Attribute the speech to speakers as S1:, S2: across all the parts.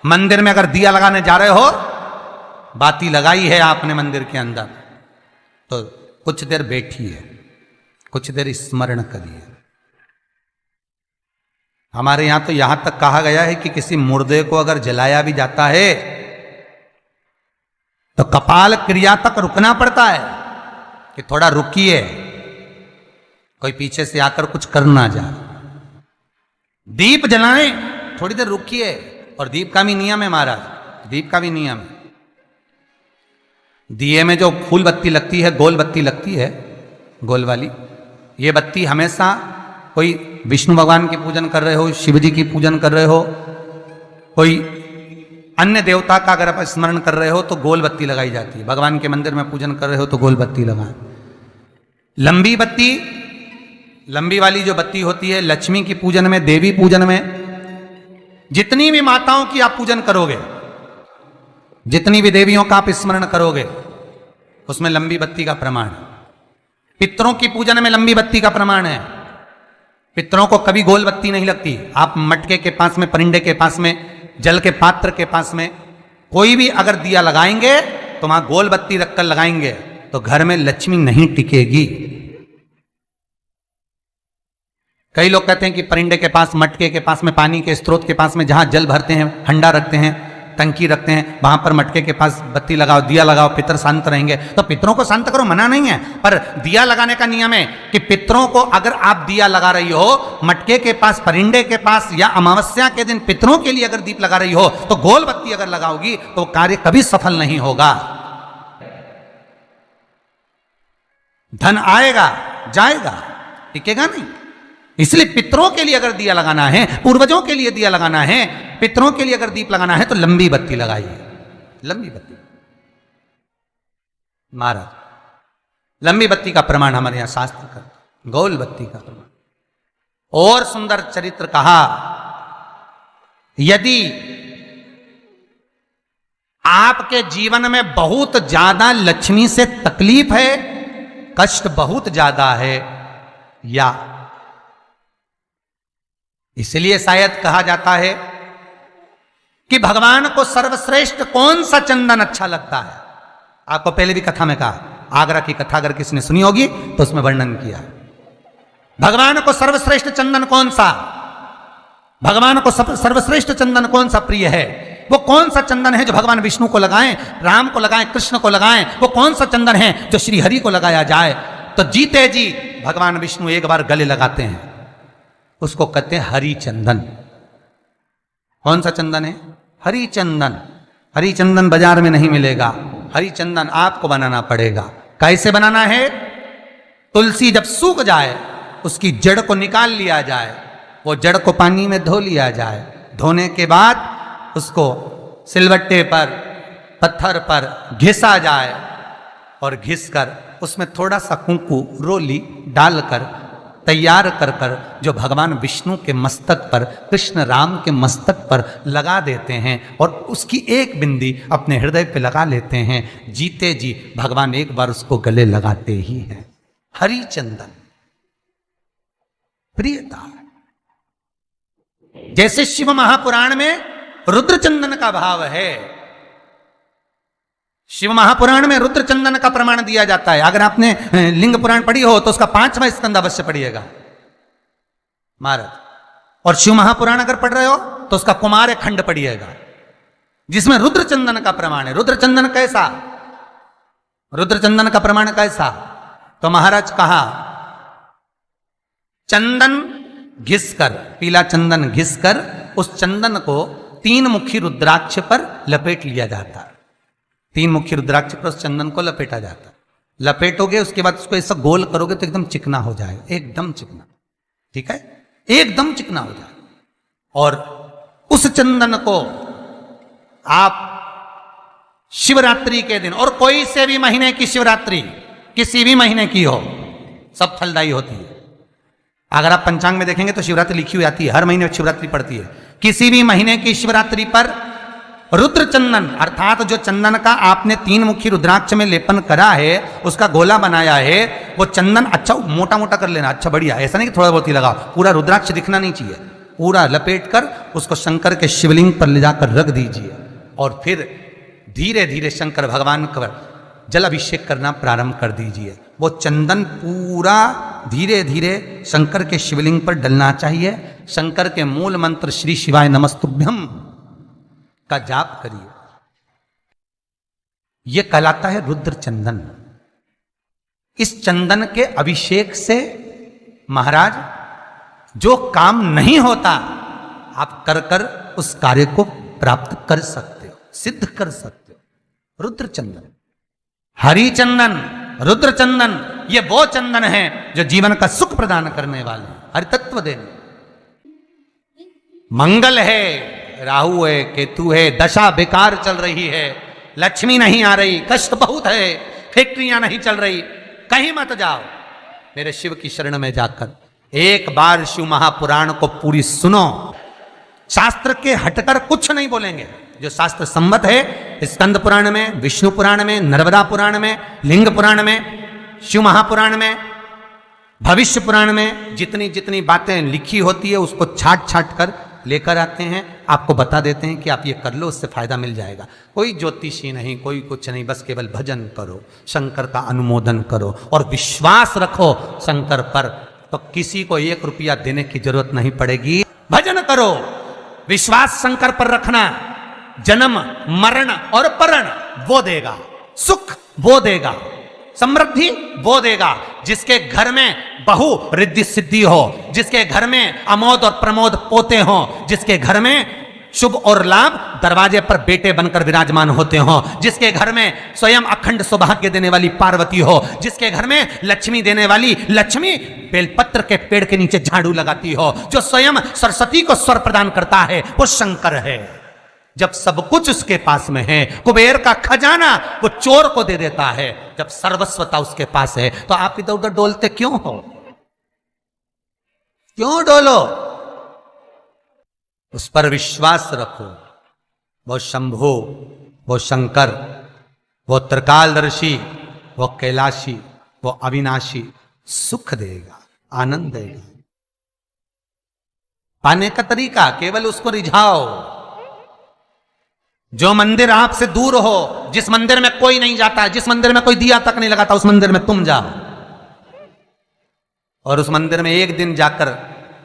S1: मंदिर में अगर दिया लगाने जा रहे हो, बाती लगाई है आपने मंदिर के अंदर, तो कुछ देर बैठिए, कुछ देर स्मरण करिए। हमारे यहां तो यहां तक कहा गया है कि किसी मुर्दे को अगर जलाया भी जाता है तो कपाल क्रिया तक रुकना पड़ता है कि थोड़ा रुकिए, कोई पीछे से आकर कुछ कर ना जाए। दीप जलाएं, थोड़ी देर रुकिए। और दीप का भी नियम है महाराज, दीप का भी नियम है। दिए में जो फूल बत्ती लगती है, गोल बत्ती लगती है, गोल वाली, ये बत्ती हमेशा कोई विष्णु भगवान की पूजन कर रहे हो, शिव जी की पूजन कर रहे हो, कोई अन्य देवता का अगर आप स्मरण कर रहे हो तो गोल बत्ती लगाई जाती है। भगवान के मंदिर में पूजन कर रहे हो तो गोल बत्ती लगाएं। लंबी बत्ती, लंबी वाली जो बत्ती होती है, लक्ष्मी की पूजन में, देवी पूजन में, जितनी भी माताओं की आप पूजन करोगे, जितनी भी देवियों का आप स्मरण करोगे, उसमें लंबी बत्ती का प्रमाण है। पितरों की पूजन में लंबी बत्ती का प्रमाण है। पितरों को कभी गोल बत्ती नहीं लगती। आप मटके के पास में, परिंदे के पास में, जल के पात्र के पास में कोई भी अगर दिया लगाएंगे तो वहां गोल बत्ती रखकर लगाएंगे तो घर में लक्ष्मी नहीं टिकेगी। कई लोग कहते हैं कि परिंदे के पास, मटके के पास में, पानी के स्रोत के पास में जहां जल भरते हैं, हंडा रखते हैं, टंकी रखते हैं, वहां पर मटके के पास बत्ती लगाओ, दिया लगाओ, पितर शांत रहेंगे। तो पितरों को शांत करो, मना नहीं है, पर दिया लगाने का नियम है कि पितरों को अगर आप दिया लगा रही हो मटके के पास, परिंदे के पास, या अमावस्या के दिन पितरों के लिए अगर दीप लगा रही हो तो गोल बत्ती अगर लगाओगी तो कार्य कभी सफल नहीं होगा। धन आएगा जाएगा, टिकेगा नहीं। इसलिए पितरों के लिए अगर दिया लगाना है, पूर्वजों के लिए दिया लगाना है, पितरों के लिए अगर दीप लगाना है तो लंबी बत्ती लगाइए, लंबी बत्ती। महाराज, लंबी बत्ती का प्रमाण हमारे यहां शास्त्र करता, गोल बत्ती का प्रमाण। और सुंदर चरित्र कहा, यदि आपके जीवन में बहुत ज्यादा लक्ष्मी से तकलीफ है, कष्ट बहुत ज्यादा है, या इसलिए शायद कहा जाता है कि भगवान को सर्वश्रेष्ठ कौन सा चंदन अच्छा लगता है। आपको पहले भी कथा में कहा, आगरा की कथा अगर किसी ने सुनी होगी तो उसमें वर्णन किया। भगवान को सर्वश्रेष्ठ चंदन कौन सा, भगवान को सर्वश्रेष्ठ चंदन कौन सा प्रिय है, वो कौन सा चंदन है जो भगवान विष्णु को लगाएं, राम को लगाएं, कृष्ण को लगाएं, वो कौन सा चंदन है जो श्री हरि को लगाया जाए। तो जीते जी भगवान विष्णु एक बार गले लगाते हैं, उसको कहते हैं हरि चंदन। कौन सा चंदन है? हरि चंदन। हरि चंदन बाजार में नहीं मिलेगा, हरि चंदन आपको बनाना पड़ेगा। कैसे बनाना है? तुलसी जब सूख जाए उसकी जड़ को निकाल लिया जाए, वो जड़ को पानी में धो लिया जाए, धोने के बाद उसको सिलबट्टे पर, पत्थर पर घिसा जाए और घिसकर उसमें थोड़ा सा कुंकू, रोली डालकर तैयार कर कर जो भगवान विष्णु के मस्तक पर, कृष्ण राम के मस्तक पर लगा देते हैं और उसकी एक बिंदी अपने हृदय पे लगा लेते हैं। जीते जी भगवान एक बार उसको गले लगाते ही हैं। हरि चंदन प्रियता। जैसे शिव महापुराण में रुद्र चंदन का भाव है, शिव महापुराण में रुद्र चंदन का प्रमाण दिया जाता है। अगर आपने लिंग पुराण पढ़ी हो तो उसका 5वां स्कंद अवश्य पढ़िएगा महाराज। और शिव महापुराण अगर पढ़ रहे हो तो उसका कुमार खंड पढ़िएगा, जिसमें रुद्र चंदन का प्रमाण है। रुद्र चंदन कैसा? रुद्र चंदन का प्रमाण कैसा? तो महाराज कहा, चंदन घिसकर, पीला चंदन घिसकर उस चंदन को 3 मुखी रुद्राक्ष पर लपेट लिया जाता है। 3 मुखी रुद्राक्ष पर उस चंदन को लपेटा जाता है। लपेटोगे उसके बाद उसको ऐसा गोल करोगे तो एकदम चिकना हो जाएगा, एकदम चिकना, ठीक है, एकदम चिकना हो जाएगा। और उस चंदन को आप शिवरात्रि के दिन, और कोई से भी महीने की शिवरात्रि, किसी भी महीने की हो, सब फलदायी होती है। अगर आप पंचांग में देखेंगे तो शिवरात्रि लिखी हुई आती है, हर महीने शिवरात्रि पड़ती है। किसी भी महीने की शिवरात्रि पर रुद्र चंदन, अर्थात जो चंदन का आपने 3 मुखी रुद्राक्ष में लेपन करा है, उसका गोला बनाया है, वो चंदन अच्छा मोटा मोटा कर लेना, अच्छा बढ़िया, ऐसा नहीं कि थोड़ा बहुत ही लगाओ, पूरा रुद्राक्ष दिखना नहीं चाहिए, पूरा लपेट कर उसको शंकर के शिवलिंग पर ले जाकर रख दीजिए और फिर धीरे धीरे शंकर भगवान का जल अभिषेक करना प्रारंभ कर दीजिए। वो चंदन पूरा धीरे धीरे शंकर के शिवलिंग पर डलना चाहिए। शंकर के मूल मंत्र श्री शिवाय नमस्तुभ्यम का जाप करिए। यह कहलाता है रुद्र चंदन। इस चंदन के अभिषेक से महाराज जो काम नहीं होता आप कर कर उस कार्य को प्राप्त कर सकते हो, सिद्ध कर सकते हो। रुद्र चंदन, हरि चंदन, रुद्र चंदन, ये वो चंदन है जो जीवन का सुख प्रदान करने वाले, हरि तत्व देने। मंगल है, राहु है, केतु है, दशा बेकार चल रही है, लक्ष्मी नहीं आ रही, कष्ट बहुत है, फैक्ट्रियां नहीं चल रही, कहीं मत जाओ, मेरे शिव की शरण में जाकर एक बार शिव महापुराण को पूरी सुनो। शास्त्र के हटकर कुछ नहीं बोलेंगे, जो शास्त्र सम्मत है स्कंद पुराण में, विष्णु पुराण में, नर्मदा पुराण में, लिंग पुराण में, शिव महापुराण में, भविष्य पुराण में जितनी जितनी बातें लिखी होती है उसको छाट छाट कर लेकर आते हैं, आपको बता देते हैं कि आप ये कर लो, उससे फायदा मिल जाएगा। कोई ज्योतिषी नहीं, कोई कुछ नहीं, बस केवल भजन करो, शंकर का अनुमोदन करो और विश्वास रखो शंकर पर, तो किसी को 1 रुपया देने की जरूरत नहीं पड़ेगी। भजन करो, विश्वास शंकर पर रखना, जन्म मरण और परण वो देगा, सुख वो देगा, समृद्धि वो देगा। जिसके घर में बहु रिद्धि सिद्धि हो, जिसके घर में अमोद और प्रमोद पोते हो, जिसके घर में शुभ और लाभ दरवाजे पर बेटे बनकर विराजमान होते हो, जिसके घर में स्वयं अखंड सौभाग्य देने वाली पार्वती हो, जिसके घर में लक्ष्मी देने वाली लक्ष्मी बेलपत्र के पेड़ के नीचे झाड़ू लगाती हो, जो स्वयं सरस्वती को स्वर प्रदान करता है वो शंकर है। जब सब कुछ उसके पास में है, कुबेर का खजाना वो चोर को दे देता है, जब सर्वस्वता उसके पास है, तो आप इधर उधर डोलते क्यों हो? क्यों डोलो? उस पर विश्वास रखो। वो शंभु, वो शंकर, वो त्रिकालदर्शी, वो कैलाशी, वो अविनाशी सुख देगा, आनंद देगा। पाने का तरीका केवल उसको रिझाओ। जो मंदिर आपसे दूर हो, जिस मंदिर में कोई नहीं जाता, जिस मंदिर में कोई दिया तक नहीं लगाता, उस मंदिर में तुम जाओ और उस मंदिर में एक दिन जाकर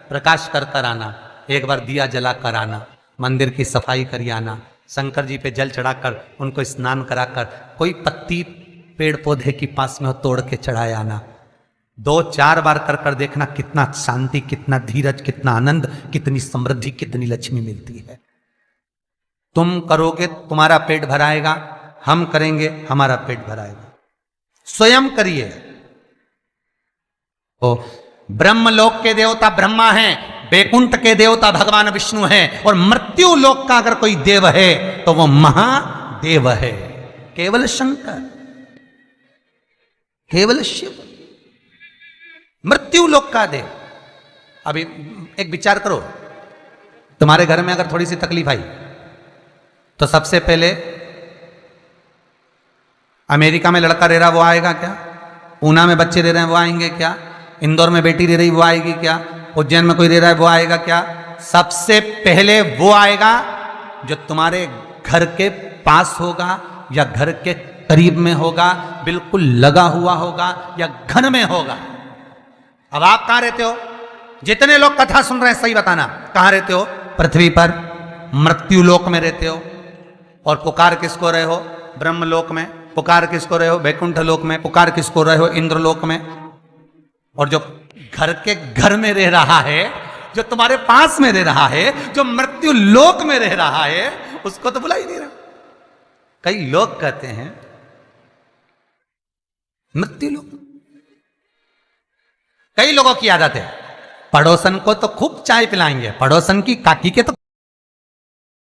S1: प्रकाश कर कर आना, एक बार दिया जला कर आना, मंदिर की सफाई कर आना, शंकर जी पे जल चढ़ाकर उनको स्नान कराकर, कोई पत्ती पेड़ पौधे के पास में हो तोड़ के चढ़ाए आना। 2-4 बार कर कर देखना कितना शांति, कितना धीरज, कितना आनंद, कितनी समृद्धि, कितनी लक्ष्मी मिलती है। तुम करोगे तुम्हारा पेट भराएगा, हम करेंगे हमारा पेट भराएगा। स्वयं करिए। ओ ब्रह्मलोक के देवता ब्रह्मा हैं, बैकुंठ के देवता भगवान विष्णु हैं, और मृत्यु लोक का अगर कोई देव है तो वो महादेव है, केवल शंकर, केवल शिव, मृत्यु लोक का देव। अभी एक विचार करो, तुम्हारे घर में अगर थोड़ी सी तकलीफ आई तो सबसे पहले अमेरिका में लड़का रह रहा वो आएगा क्या? पूना में बच्चे रह रहे हैं वो आएंगे क्या? इंदौर में बेटी रह रही वो आएगी क्या? उज्जैन में कोई रह रहा है वो आएगा क्या? सबसे पहले वो आएगा जो तुम्हारे घर के पास होगा या घर के करीब में होगा, बिल्कुल लगा हुआ होगा या घर में होगा। अब आप कहां रहते हो? जितने लोग कथा सुन रहे हैं सही बताना, कहां रहते हो? पृथ्वी पर मृत्यु लोक में रहते हो। और पुकार किसको रहे हो? ब्रह्मलोक में। पुकार किसको रहे हो? वैकुंठ लोक में। पुकार किसको रहे हो? इंद्रलोक में। और जो घर के घर में रह रहा है, जो तुम्हारे पास में रह रहा है, जो मृत्यु लोक में रह रहा है, उसको तो बुला ही नहीं रहा। कई लोग कहते हैं मृत्यु लोक। कई लोगों की आदत है पड़ोसन को तो खूब चाय पिलाएंगे, पड़ोसन की काकी के तो